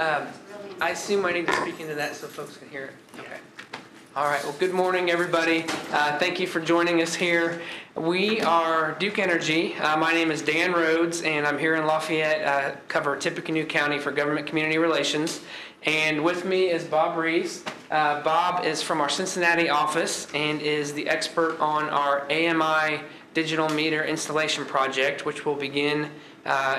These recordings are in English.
I assume I need to speak into that so folks can hear it. Okay. All right. Well, good morning, everybody. Thank you for joining us here. We are Duke Energy. My name is Dan Rhodes, and I'm here in Lafayette, cover Tippecanoe County for Government Community Relations. And with me is Bob Reeves. Bob is from our Cincinnati office and is the expert on our AMI digital meter installation project, which will begin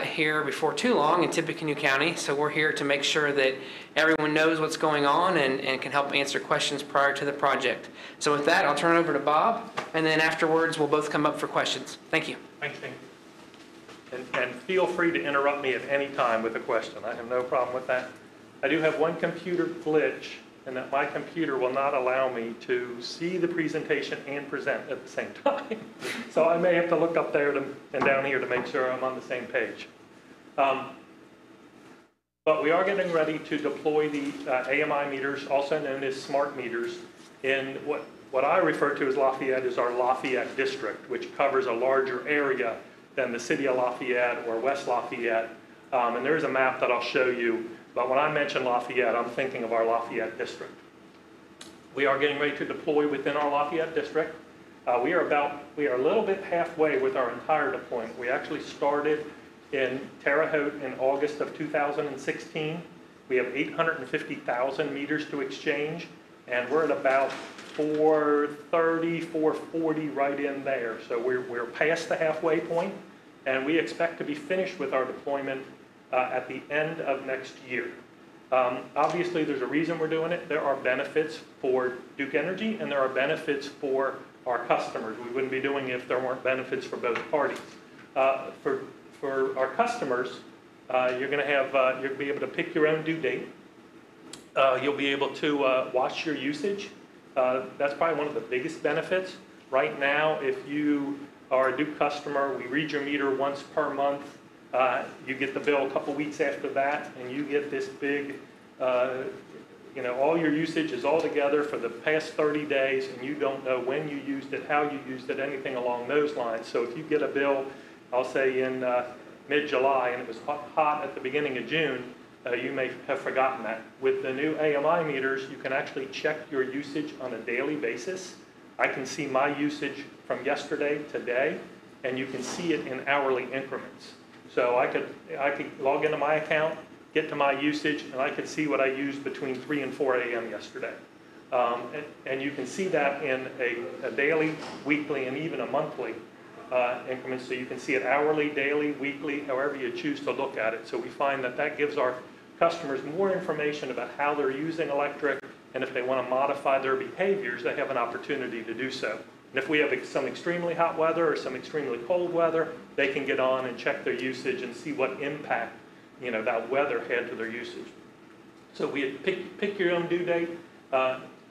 here before too long in Tippecanoe County. So we're here to make sure that everyone knows what's going on and can help answer questions prior to the project. So with that, I'll turn it over to Bob, and then afterwards we'll both come up for questions. Thank you. Thanks, Dean. And feel free to interrupt me at any time with a question. I have no problem with that. I do have one computer glitch, and that my computer will not allow me to see the presentation and present at the same time. So I may have to look up there and down here to make sure I'm on the same page. But we are getting ready to deploy the AMI meters, also known as smart meters, in what I refer to as Lafayette is our Lafayette district, which covers a larger area than the city of Lafayette or West Lafayette. And there is a map that I'll show you. But when I mention Lafayette, I'm thinking of our Lafayette district. We are getting ready to deploy within our Lafayette district. We are a little bit halfway with our entire deployment. We actually started in Terre Haute in August of 2016. We have 850,000 meters to exchange, and we're at about 430, 440 right in there. So we're past the halfway point, and we expect to be finished with our deployment at the end of next year. Obviously, there's a reason we're doing it. There are benefits for Duke Energy, and there are benefits for our customers. We wouldn't be doing it if there weren't benefits for both parties. For our customers, you're going to have you'll be able to pick your own due date. You'll be able to watch your usage. That's probably one of the biggest benefits. Right now, if you are a Duke customer, we read your meter once per month. You get the bill a couple weeks after that, and you get this big, all your usage is all together for the past 30 days, and you don't know when you used it, how you used it, anything along those lines. So if you get a bill, I'll say in mid-July, and it was hot at the beginning of June, you may have forgotten that. With the new AMI meters, you can actually check your usage on a daily basis. I can see my usage from yesterday, today, and you can see it in hourly increments. So I could log into my account, get to my usage, and I could see what I used between 3 and 4 a.m. yesterday. And you can see that in a daily, weekly, and even a monthly increment. So you can see it hourly, daily, weekly, however you choose to look at it. So we find that gives our customers more information about how they're using electric, and if they want to modify their behaviors, they have an opportunity to do so. And if we have some extremely hot weather or some extremely cold weather, they can get on and check their usage and see what impact that weather had to their usage. So we pick your own due date,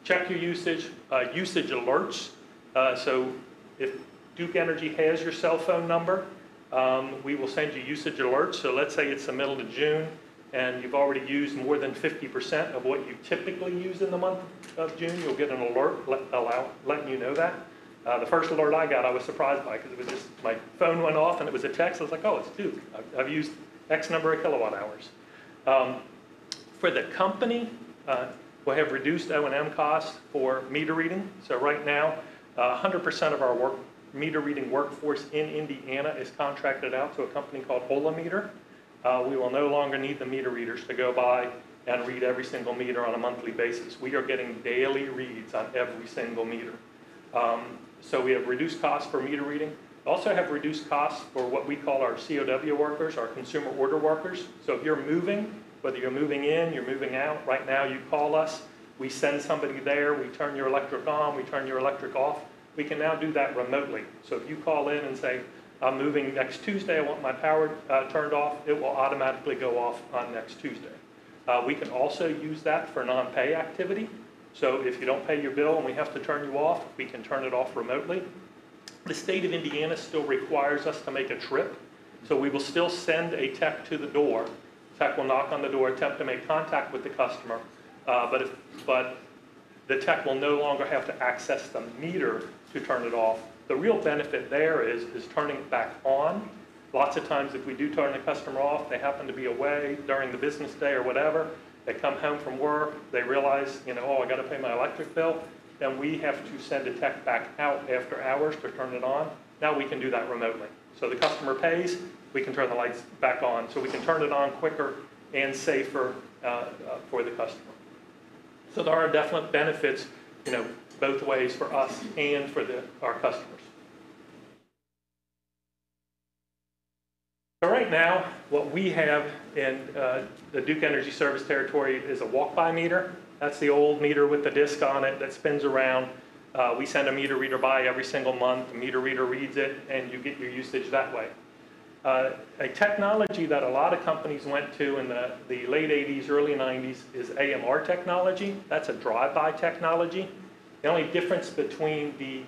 check your usage, usage alerts. So if Duke Energy has your cell phone number, we will send you usage alerts. So let's say it's the middle of June, and you've already used more than 50% of what you typically use in the month of June, you'll get an alert letting you know that. The first alert I got, I was surprised by, because it was just, my phone went off and it was a text. I was like, oh, it's Duke. I've used X number of kilowatt hours. For the company, we'll have reduced O&M costs for meter reading. So right now, 100% of our meter reading workforce in Indiana is contracted out to a company called Holometer. We will no longer need the meter readers to go by and read every single meter on a monthly basis. We are getting daily reads on every single meter. So we have reduced costs for meter reading. We also have reduced costs for what we call our COW workers, our consumer order workers. So if you're moving, whether you're moving in, you're moving out, right now you call us, we send somebody there, we turn your electric on, we turn your electric off. We can now do that remotely. So if you call in and say, I'm moving next Tuesday, I want my power turned off, it will automatically go off on next Tuesday. We can also use that for non-pay activity. So if you don't pay your bill and we have to turn you off, we can turn it off remotely. The state of Indiana still requires us to make a trip. So we will still send a tech to the door. Tech will knock on the door, attempt to make contact with the customer, but the tech will no longer have to access the meter to turn it off. The real benefit there is turning it back on. Lots of times if we do turn the customer off, they happen to be away during the business day or whatever, they come home from work, they realize, oh, I got to pay my electric bill, then we have to send a tech back out after hours to turn it on. Now we can do that remotely. So the customer pays, we can turn the lights back on. So we can turn it on quicker and safer for the customer. So there are definite benefits, both ways for us and for our customers. So right now, what we have in the Duke Energy service territory is a WalkBy meter. That's the old meter with the disc on it that spins around. We send a meter reader by every single month. The meter reader reads it, and you get your usage that way. A technology that a lot of companies went to in the late 80s, early 90s is AMR technology. That's a drive-by technology. The only difference between the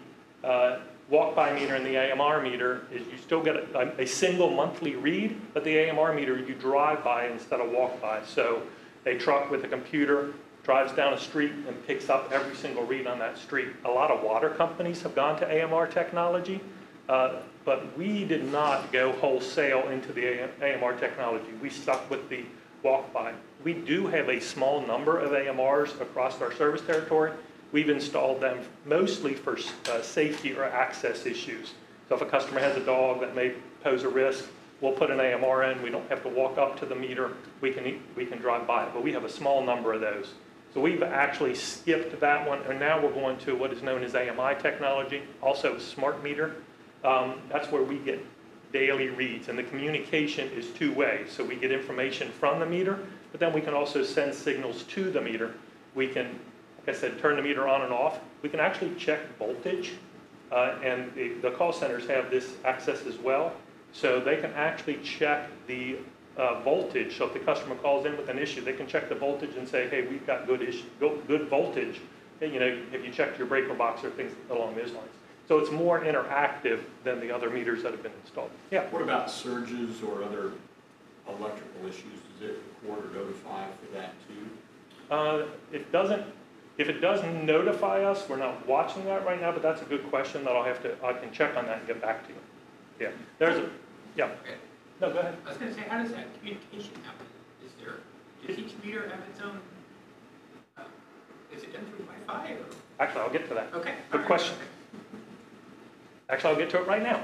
WalkBy meter and the AMR meter is you still get a single monthly read, but the AMR meter you drive by instead of walk by. So a truck with a computer drives down a street and picks up every single read on that street. A lot of water companies have gone to AMR technology, but we did not go wholesale into the AMR technology. We stuck with the WalkBy. We do have a small number of AMRs across our service territory. We've installed them mostly for safety or access issues. So if a customer has a dog that may pose a risk, we'll put an AMR in. We don't have to walk up to the meter. We can drive by it, but we have a small number of those. So we've actually skipped that one, and now we're going to what is known as AMI technology, also a smart meter. That's where we get daily reads, and the communication is two-way. So we get information from the meter, but then we can also send signals to the meter. We can, like I said, turn the meter on and off. We can actually check voltage, and the call centers have this access as well. So they can actually check the voltage. So if the customer calls in with an issue, they can check the voltage and say, hey, we've got good voltage. And, have you checked your breaker box or things along those lines? So it's more interactive than the other meters that have been installed. Yeah. What about surges or other electrical issues? Does it record or notify for that too? It doesn't. If it doesn't notify us, we're not watching that right now, but that's a good question that I can check on that and get back to you. Yeah. Yeah. Okay. No, go ahead. I was going to say, how does that communication happen? Does each meter have its own, is it done through Wi-Fi or? Actually, I'll get to that. Okay. Good question. Actually, I'll get to it right now.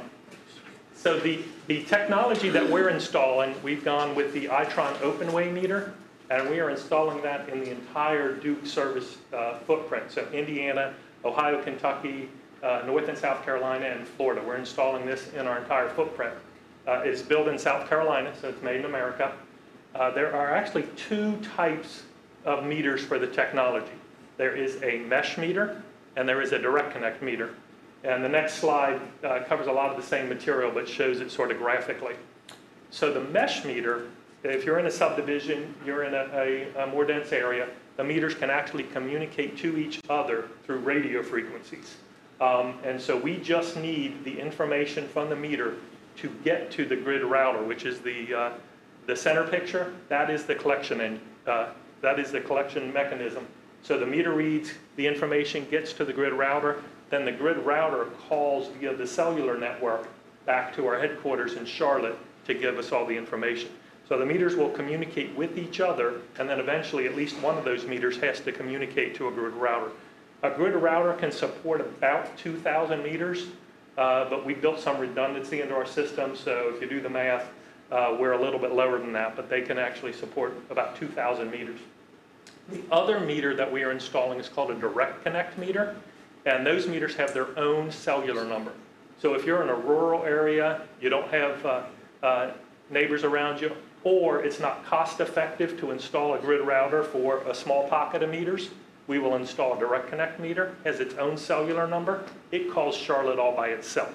So the technology that we're installing, we've gone with the Itron OpenWay meter, and we are installing that in the entire Duke service footprint. So Indiana, Ohio, Kentucky, North and South Carolina, and Florida. We're installing this in our entire footprint. It's built in South Carolina, so it's made in America. There are actually two types of meters for the technology. There is a mesh meter, and there is a direct connect meter. And the next slide covers a lot of the same material, but shows it sort of graphically. So the mesh meter, if you're in a subdivision, you're in a more dense area, the meters can actually communicate to each other through radio frequencies. And so we just need the information from the meter to get to the grid router, which is the center picture. That is the collection mechanism. So the meter reads the information, gets to the grid router, then the grid router calls via the cellular network back to our headquarters in Charlotte to give us all the information. So the meters will communicate with each other, and then eventually at least one of those meters has to communicate to a grid router. A grid router can support about 2,000 meters, but we built some redundancy into our system, so if you do the math, we're a little bit lower than that, but they can actually support about 2,000 meters. The other meter that we are installing is called a direct connect meter, and those meters have their own cellular number. So if you're in a rural area, you don't have neighbors around you, or it's not cost effective to install a grid router for a small pocket of meters, we will install a direct connect meter, has its own cellular number. It calls Charlotte all by itself.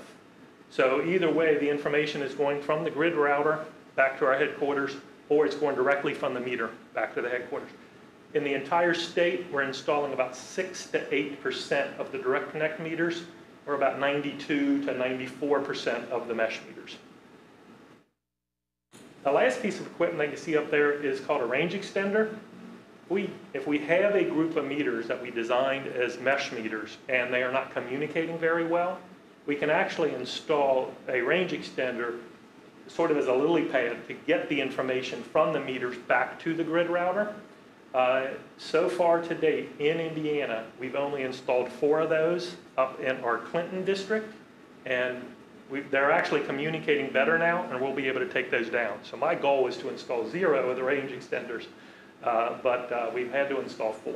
So either way, the information is going from the grid router back to our headquarters, or it's going directly from the meter back to the headquarters. In the entire state, we're installing about 6 to 8% of the direct connect meters, or about 92 to 94% of the mesh meters. The last piece of equipment that you see up there is called a range extender. If we have a group of meters that we designed as mesh meters and they are not communicating very well, we can actually install a range extender sort of as a lily pad to get the information from the meters back to the grid router. So far to date in Indiana, we've only installed 4 of those up in our Clinton district, and they're actually communicating better now, and we'll be able to take those down. So my goal is to install 0 of the range extenders, but we've had to install 4.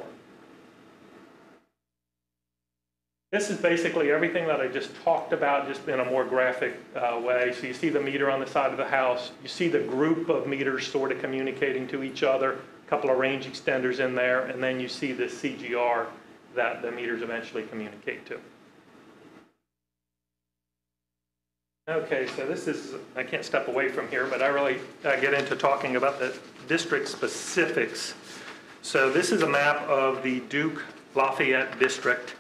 This is basically everything that I just talked about, just in a more graphic way. So you see the meter on the side of the house. You see the group of meters sort of communicating to each other, a couple of range extenders in there, and then you see the CGR that the meters eventually communicate to. Okay, so this is, I can't step away from here, but I really get into talking about the district specifics. So this is a map of the Duke Lafayette district,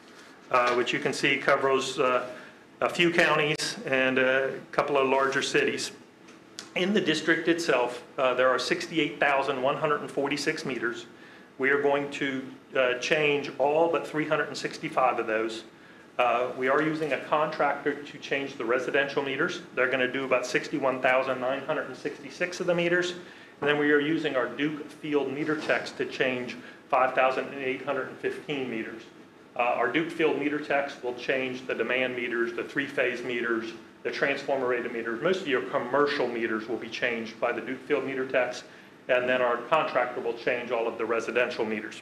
which you can see covers a few counties and a couple of larger cities. In the district itself, there are 68,146 meters. We are going to change all but 365 of those. We are using a contractor to change the residential meters. They're going to do about 61,966 of the meters. And then we are using our Duke Field meter techs to change 5,815 meters. Our Duke Field meter techs will change the demand meters, the 3-phase meters, the transformer rated meters. Most of your commercial meters will be changed by the Duke Field meter techs, and then our contractor will change all of the residential meters.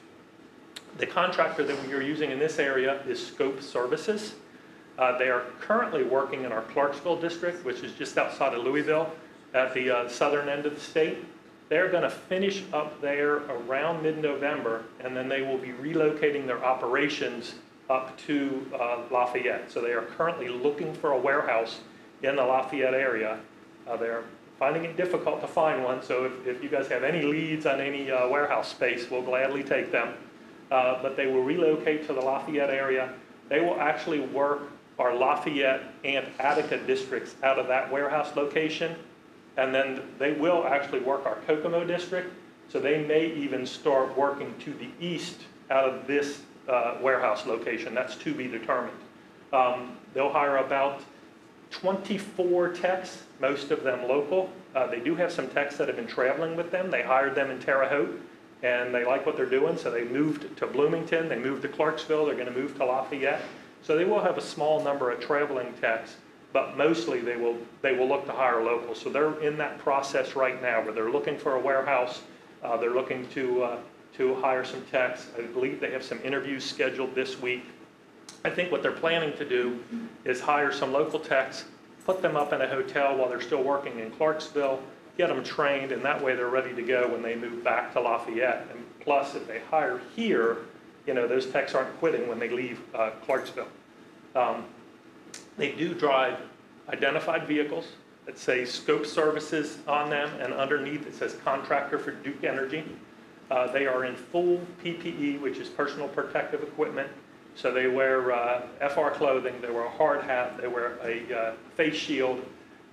The contractor that we are using in this area is Scope Services. They are currently working in our Clarksville district, which is just outside of Louisville at the southern end of the state. They're going to finish up there around mid-November, and then they will be relocating their operations up to Lafayette. So they are currently looking for a warehouse in the Lafayette area. They're finding it difficult to find one, so if you guys have any leads on any warehouse space, we'll gladly take them. But they will relocate to the Lafayette area. They will actually work our Lafayette and Attica districts out of that warehouse location. And then they will actually work our Kokomo district. So they may even start working to the east out of this warehouse location. That's to be determined. They'll hire about 24 techs, most of them local. They do have some techs that have been traveling with them. They hired them in Terre Haute, and they like what they're doing, so they moved to Bloomington, they moved to Clarksville, they're going to move to Lafayette. So they will have a small number of traveling techs, but mostly they will look to hire local. So they're in that process right now where they're looking for a warehouse, they're looking to hire some techs. I believe they have some interviews scheduled this week. I think what they're planning to do is hire some local techs, put them up in a hotel while they're still working in Clarksville, get them trained, and that way they're ready to go when they move back to Lafayette. And plus, if they hire here, you know, those techs aren't quitting when they leave Clarksville. They do drive identified vehicles that say Scope Services on them, and underneath it says Contractor for Duke Energy. They are in full PPE, which is personal protective equipment. So they wear FR clothing, they wear a hard hat, they wear a face shield,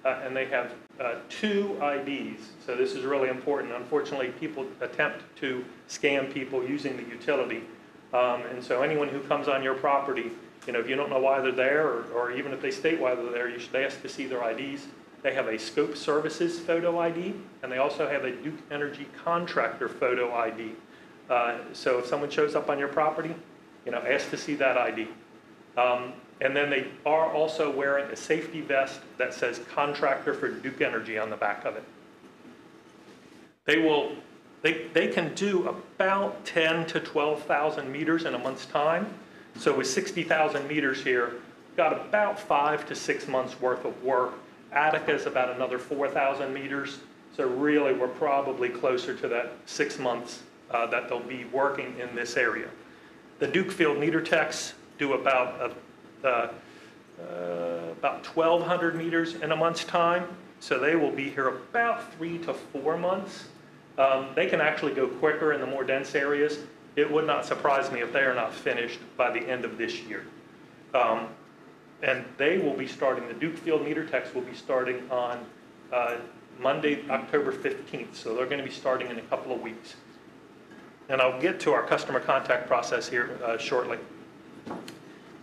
and they have 2 IDs. So this is really important. Unfortunately, people attempt to scam people using the utility. And so anyone who comes on your property, you know, if you don't know why they're there, or even if they state why they're there, you should ask to see their IDs. They have a Scope Services photo ID, and they also have a Duke Energy Contractor photo ID. So if someone shows up on your property, you know, ask to see that ID. And then they are also wearing a safety vest that says Contractor for Duke Energy on the back of it. They can do about 10 to 12,000 meters in a month's time. So with 60,000 meters here, got about 5 to 6 months worth of work. Attica is about another 4,000 meters. So really, we're probably closer to that 6 months that they'll be working in this area. The Duke Field meter techs do about 1,200 meters in a month's time. So they will be here about 3 to 4 months. They can actually go quicker in the more dense areas. It would not surprise me if they are not finished by the end of this year. And they will be starting, the Duke Field meter techs will be starting on Monday, October 15th. So they're going to be starting in a couple of weeks. And I'll get to our customer contact process here shortly.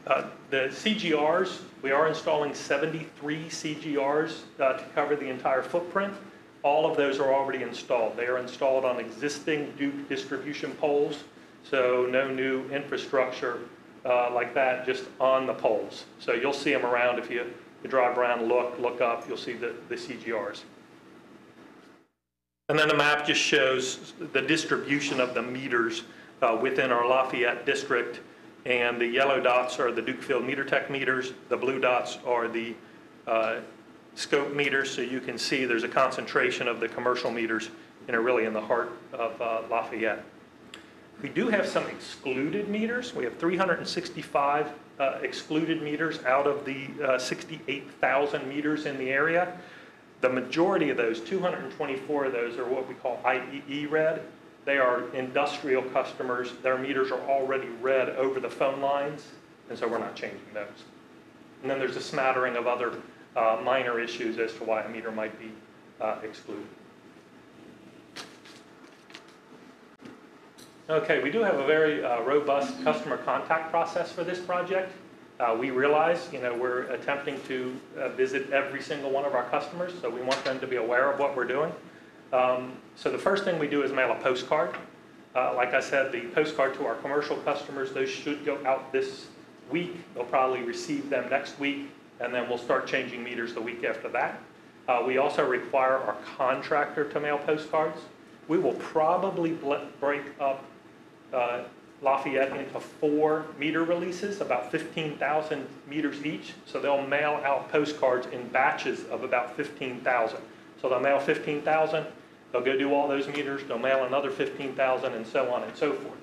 The CGRs, we are installing 73 CGRs to cover the entire footprint. All of those are already installed. They are installed on existing Duke distribution poles, so no new infrastructure like that, just on the poles. So you'll see them around if you drive around, look up, you'll see the CGRs. And then the map just shows the distribution of the meters within our Lafayette district. And the yellow dots are the Dukefield MeterTech meters. The blue dots are the scope meters. So you can see there's a concentration of the commercial meters, really in the heart of Lafayette. We do have some excluded meters. We have 365 excluded meters out of the 68,000 meters in the area. The majority of those, 224 of those, are what we call IEE read. They are industrial customers. Their meters are already read over the phone lines, and so we're not changing those. And then there's a smattering of other minor issues as to why a meter might be excluded. Okay, we do have a very robust customer contact process for this project. We realize, we're attempting to visit every single one of our customers, so we want them to be aware of what we're doing. So the first thing we do is mail a postcard. Like I said, the postcard to our commercial customers, those should go out this week. They'll probably receive them next week, and then we'll start changing meters the week after that. We also require our contractor to mail postcards. We will probably break up Lafayette into 4 meter releases, about 15,000 meters each. So they'll mail out postcards in batches of about 15,000. So they'll mail 15,000, they'll go do all those meters, they'll mail another 15,000, and so on and so forth.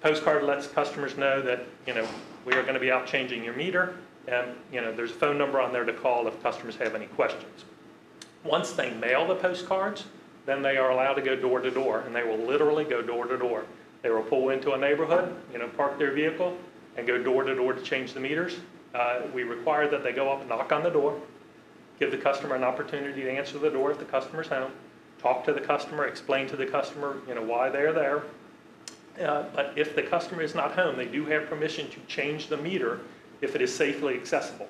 Postcard lets customers know that, we are going to be out changing your meter, and, there's a phone number on there to call if customers have any questions. Once they mail the postcards, then they are allowed to go door to door, and they will literally go door to door. They will pull into a neighborhood, park their vehicle, and go door to door to change the meters. We require that they go up and knock on the door, give the customer an opportunity to answer the door if the customer's home, talk to the customer, explain to the customer, why they're there. But if the customer is not home, they do have permission to change the meter if it is safely accessible.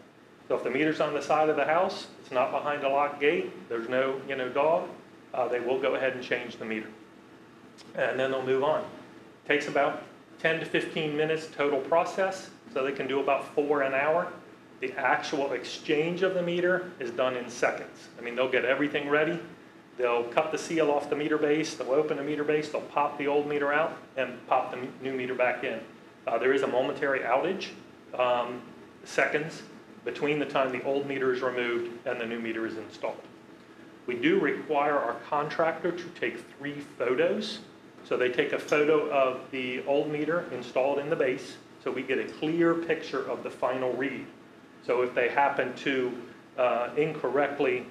So if the meter's on the side of the house, it's not behind a locked gate, there's no, dog, they will go ahead and change the meter. And then they'll move on. Takes about 10 to 15 minutes total process, so they can do about 4 an hour. The actual exchange of the meter is done in seconds. They'll get everything ready. They'll cut the seal off the meter base. They'll open the meter base. They'll pop the old meter out and pop the new meter back in. There is a momentary outage, seconds, between the time the old meter is removed and the new meter is installed. We do require our contractor to take 3 photos. So they take a photo of the old meter installed in the base, so we get a clear picture of the final read. So if they happen to incorrectly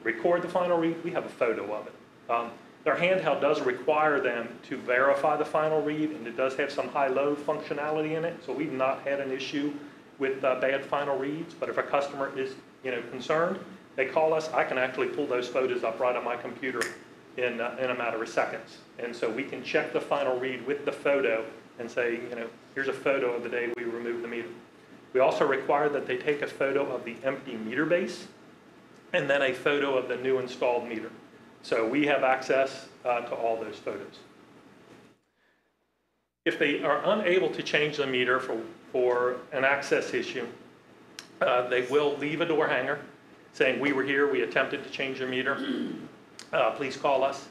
record the final read, we have a photo of it. Their handheld does require them to verify the final read, and it does have some high-low functionality in it, so we've not had an issue with bad final reads. But if a customer is concerned, they call us. I can actually pull those photos up right on my computer in a matter of seconds. And so we can check the final read with the photo and say, here's a photo of the day we removed the meter. We also require that they take a photo of the empty meter base and then a photo of the new installed meter. So we have access to all those photos. If they are unable to change the meter for an access issue, they will leave a door hanger saying, we were here, we attempted to change your meter. Please call us.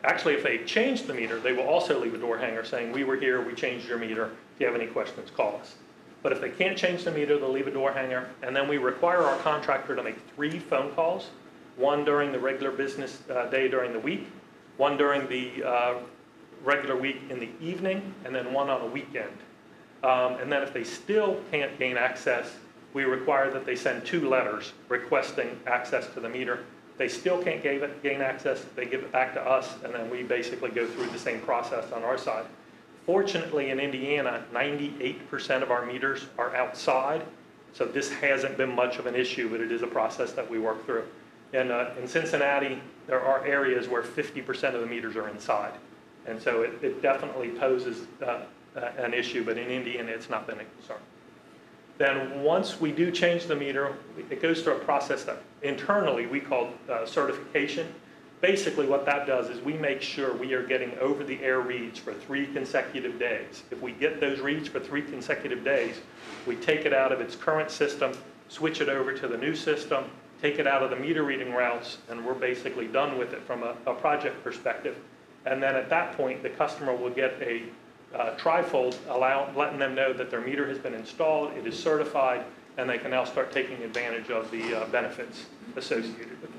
Actually, if they change the meter, they will also leave a door hanger saying, we were here, we changed your meter. If you have any questions, call us. But if they can't change the meter, they'll leave a door hanger. And then we require our contractor to make 3 phone calls, 1 during the regular business day during the week, 1 during the regular week in the evening, and then 1 on a weekend. And then if they still can't gain access, we require that they send 2 letters requesting access to the meter. They still can't gain access, they give it back to us, and then we basically go through the same process on our side. Fortunately, in Indiana, 98% of our meters are outside, so this hasn't been much of an issue, but it is a process that we work through. And in Cincinnati, there are areas where 50% of the meters are inside, and so it definitely poses an issue, but in Indiana, it's not been a concern. Then once we do change the meter, it goes through a process that internally we call certification. Basically what that does is we make sure we are getting over-the-air reads for 3 consecutive days. If we get those reads for 3 consecutive days, we take it out of its current system, switch it over to the new system, take it out of the meter reading routes, and we're basically done with it from a project perspective. And then at that point, the customer will get a trifold letting them know that their meter has been installed, it is certified, and they can now start taking advantage of the benefits associated with it.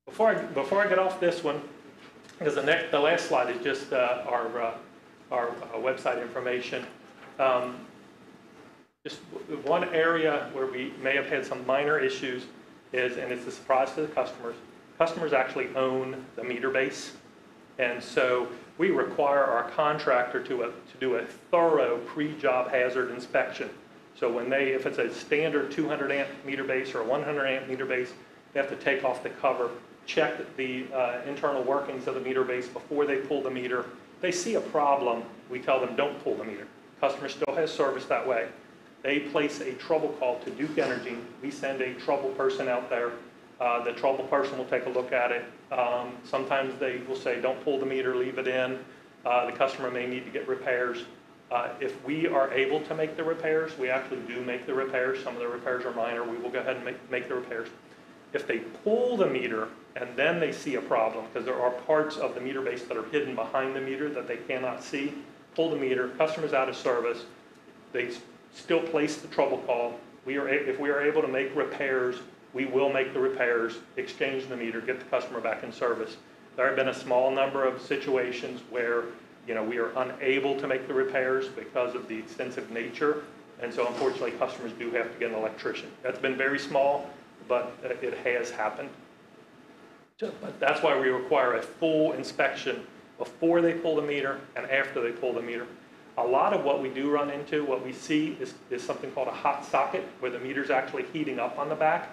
Before I get off this one, because the last slide is just our website information. Just one area where we may have had some minor issues is, and it's a surprise to the customers actually own the meter base. And so we require our contractor to do a thorough pre-job hazard inspection. So if it's a standard 200 amp meter base or a 100 amp meter base, they have to take off the cover, check the internal workings of the meter base before they pull the meter. If they see a problem, we tell them don't pull the meter. Customer still has service that way. They place a trouble call to Duke Energy. We send a trouble person out there. The trouble person will take a look at it. Sometimes they will say, don't pull the meter, leave it in. The customer may need to get repairs. If we are able to make the repairs, we actually do make the repairs. Some of the repairs are minor. We will go ahead and make the repairs. If they pull the meter and then they see a problem, because there are parts of the meter base that are hidden behind the meter that they cannot see, pull the meter, customer's out of service, they still place the trouble call. If we are able to make repairs, we will make the repairs, exchange the meter, get the customer back in service. There have been a small number of situations where we are unable to make the repairs because of the extensive nature, and so unfortunately customers do have to get an electrician. That's been very small, but it has happened. But that's why we require a full inspection before they pull the meter and after they pull the meter. A lot of what we do run into, what we see is something called a hot socket, where the meter's actually heating up on the back.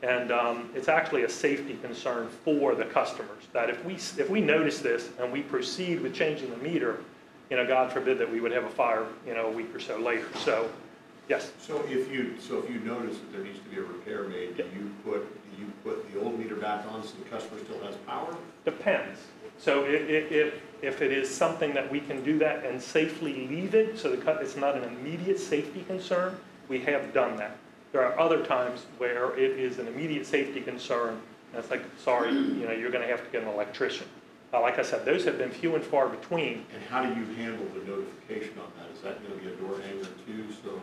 And it's actually a safety concern for the customers, that if we notice this and we proceed with changing the meter, God forbid that we would have a fire, a week or so later. So, yes. So if you notice that there needs to be a repair made, do you put the old meter back on so the customer still has power? Depends. So if it is something that we can do that and safely leave it, so it's not an immediate safety concern, we have done that. There are other times where it is an immediate safety concern, and it's like, sorry, you're going to have to get an electrician. Like I said, those have been few and far between. And how do you handle the notification on that? Is that going to be a door hanger too? So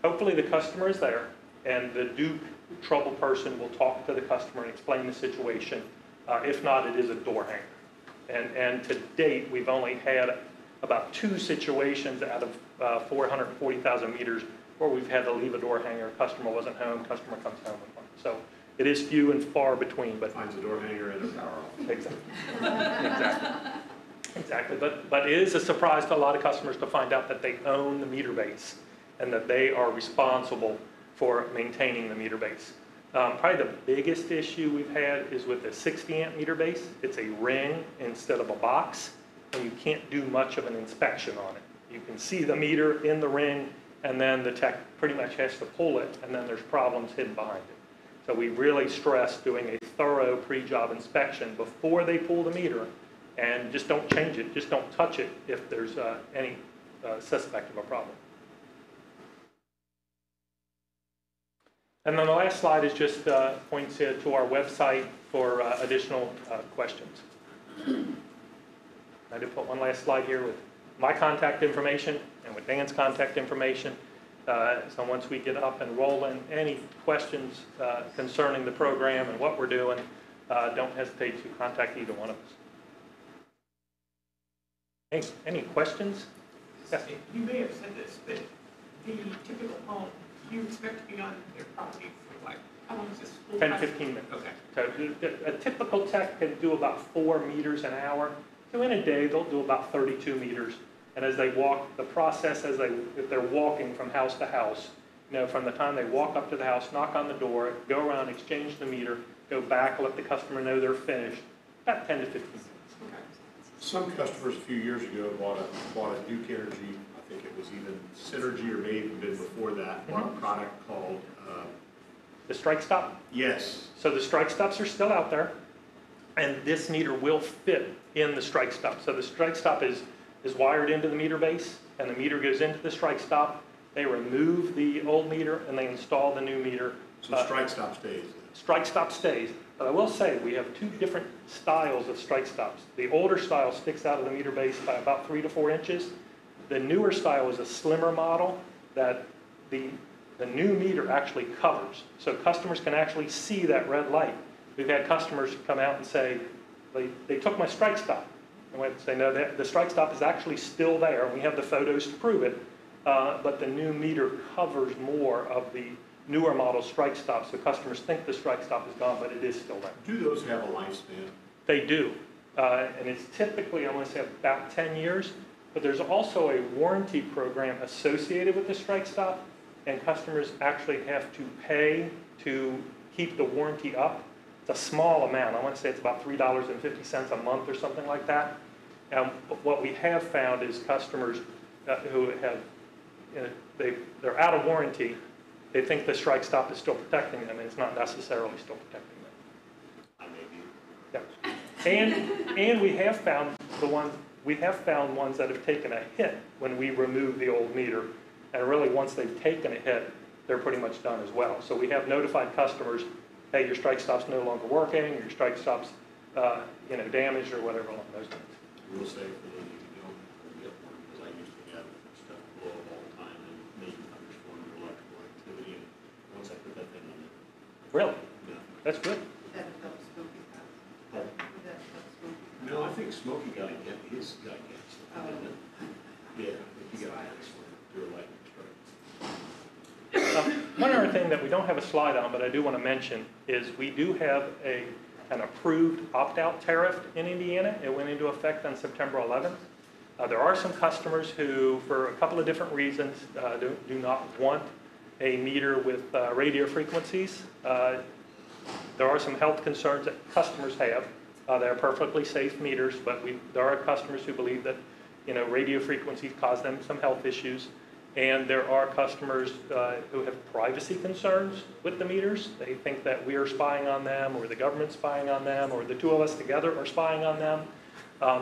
hopefully the customer is there, and the Duke trouble person will talk to the customer and explain the situation. If not, it is a door hanger. And to date, we've only had about 2 situations out of 440,000 meters where we've had to leave a door hanger. Customer wasn't home, customer comes home with one. So it is few and far between. But finds a door hanger and a power off. Exactly. Exactly. But it is a surprise to a lot of customers to find out that they own the meter base and that they are responsible for maintaining the meter base. Probably the biggest issue we've had is with the 60 amp meter base. It's a ring instead of a box, and you can't do much of an inspection on it. You can see the meter in the ring, and then the tech pretty much has to pull it, and then there's problems hidden behind it. So we really stress doing a thorough pre-job inspection before they pull the meter, and just don't change it, just don't touch it if there's any suspect of a problem. And then the last slide is just points to our website for additional questions. I did put one last slide here with my contact information and with Dan's contact information. So once we get up and rolling, any questions concerning the program and what we're doing, don't hesitate to contact either one of us. Any questions? Yes. You may have said this, but the typical home, you expect to be on their property for how long is this? 10, 15 minutes. Okay. So a typical tech can do about 4 meters an hour. So in a day, they'll do about 32 meters. And as they walk, the process if they're walking from house to house, from the time they walk up to the house, knock on the door, go around, exchange the meter, go back, let the customer know they're finished, about 10 to 15 minutes. Some customers a few years ago bought a Duke Energy, I think it was even Synergy or maybe even before that, bought a product called, The strike stop. yes, So the strike stops are still out there, and this meter will fit in the strike stop. So the strike stop is wired into the meter base, and the meter goes into the strike stop. They remove the old meter and they install the new meter. so strike stop stays. Strike stop stays. But I will say, we have two different styles of strike stops. The older style sticks out of the meter base by about 3 to 4 inches. The newer style is a slimmer model that the new meter actually covers. So customers can actually see that red light. We've had customers come out and say, they took my strike stop. And we have to say, no, the strike stop is actually still there. And we have the photos to prove it. But the new meter covers more of the newer model strike stop, so customers think the strike stop is gone, but it is still there. Do those have a lifespan? They do, and it's typically, I want to say, about 10 years, but there's also a warranty program associated with the strike stop, and customers actually have to pay to keep the warranty up. It's a small amount. I want to say it's about $3.50 a month or something like that. And what we have found is customers who have, they're out of warranty. They think the strike stop is still protecting them, and it's not necessarily still protecting them. I may be. Yeah. And we have found ones that have taken a hit when we remove the old meter, and really once they've taken a hit, they're pretty much done as well. So we have notified customers, hey, your strike stop's no longer working, or your strike stop's damaged or whatever along those lines. I will say for those of you who don't get one, because I used to have stuff blow up all the time and make thunderstorms or electrical activity, and once I put that thing on it, Really? yeah. That's good. That helps Smokey House. Oh, That helps Smokey. no, I think Smokey got his got something, didn't it? Yeah, I think he got this one, through a lightning strike. One other thing that we don't have a slide on, but I do want to mention, is we do have an approved opt-out tariff in Indiana. It went into effect on September 11th. There are some customers who, for a couple of different reasons, do not want a meter with radio frequencies. There are some health concerns that customers have. They're perfectly safe meters, but there are customers who believe that radio frequencies cause them some health issues. And there are customers who have privacy concerns with the meters. They think that we are spying on them, or the government's spying on them, or the two of us together are spying on them.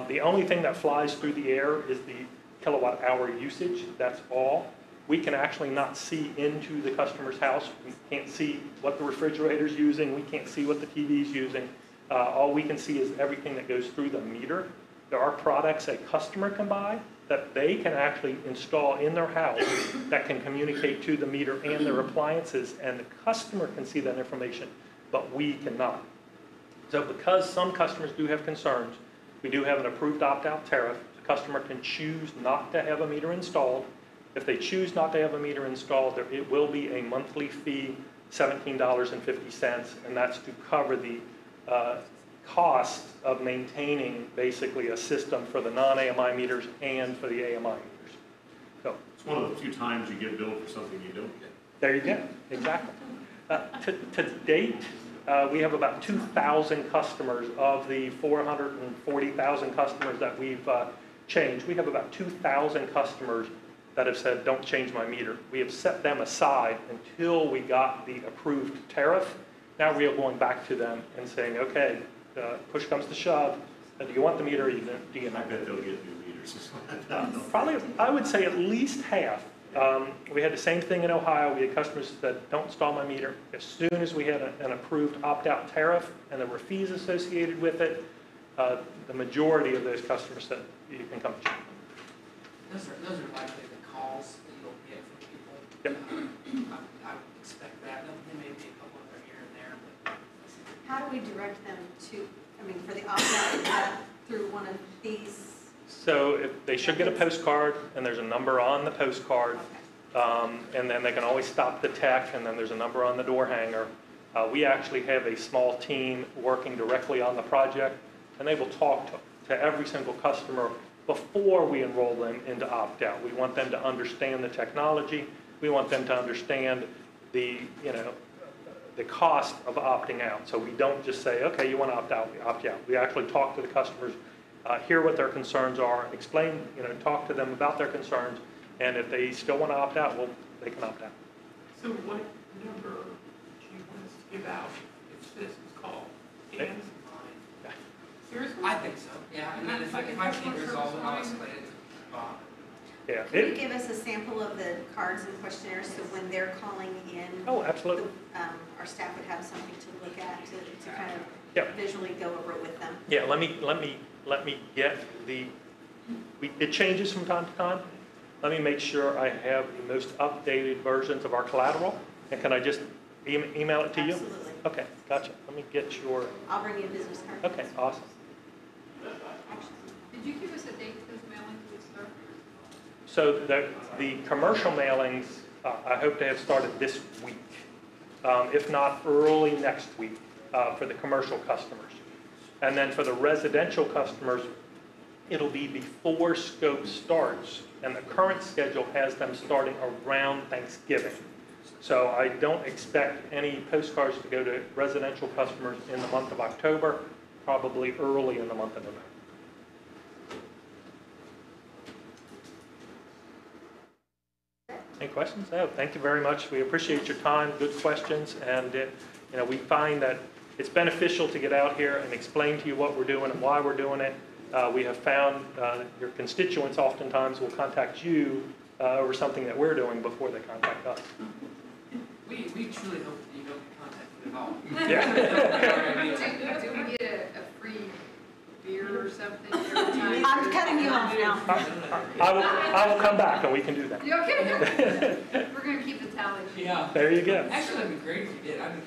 The only thing that flies through the air is the kilowatt hour usage. That's all. We can actually not see into the customer's house. We can't see what the refrigerator's using. We can't see what the TV's using. All we can see is everything that goes through the meter. There are products a customer can buy that they can actually install in their house that can communicate to the meter and their appliances, and the customer can see that information, but we cannot. So because some customers do have concerns, we do have an approved opt-out tariff. The customer can choose not to have a meter installed. If they choose not to have a meter installed, it will be a monthly fee, $17.50, and that's to cover the cost of maintaining basically a system for the non-AMI meters and for the AMI meters. So It's one of the few times you get billed for something you don't get. there you go, exactly. To date, we have about 2,000 customers of the 440,000 customers that we've changed. We have about 2,000 customers that have said, don't change my meter. We have set them aside until we got the approved tariff. Now we are going back to them and saying, okay, push comes to shove, do you want the meter or do you I not? bet they'll get new meters. Probably, I would say at least half. We had the same thing in Ohio. We had customers that said, don't install my meter. As soon as we had an approved opt-out tariff and there were fees associated with it, the majority of those customers said, you can come check. Those are likely the calls that you'll get from people. Yep. I would expect that. There may be a couple of them here and there, but How do we direct them to, for the opt-out, is that through one of these? So they should get a postcard, and there's a number on the postcard, and then they can always stop the tech, and then there's a number on the door hanger. We actually have a small team working directly on the project, and they will talk to every single customer before we enroll them into opt-out. We want them to understand the technology. We want them to understand the cost of opting out. So we don't just say, okay, you want to opt out, we opt out. We actually talk to the customers, hear what their concerns are, explain, talk to them about their concerns, And if they still want to opt out, well, they can opt out. So what number do you want us to give out if citizens call? Dan's line? Seriously? I think so, yeah, and then if I can't resolve it, I'll escalate it to Bob. Yeah. Could you give us a sample of the cards and questionnaires, so when they're calling in? Oh, absolutely. Our staff would have something to look at, to kind of Yep. visually go over it with them? Yeah, let me get it changes from time to time. Let me make sure I have the most updated versions of our collateral. And can I just email it to you? Absolutely. Okay, gotcha. Let me get your, I'll bring you a business card. okay, awesome. Did you give us a date those mailings would start? So the commercial mailings, I hope to have started this week, if not early next week, for the commercial customers. And then for the residential customers, it'll be before scope starts, and the current schedule has them starting around Thanksgiving. So I don't expect any postcards to go to residential customers in the month of October, probably early in the month of November. Any questions? No, thank you very much. We appreciate your time, good questions, and we find that it's beneficial to get out here and explain to you what we're doing and why we're doing it. We have found your constituents oftentimes will contact you over something that we're doing before they contact us. We truly hope that you don't get contacted at all. Yeah. Do we get a free beer or something every time? I'm cutting you off now. I will come back and we can do that. You okay? We're gonna keep the tally. Yeah. There you go. Actually, that'd be great if you did. I'd be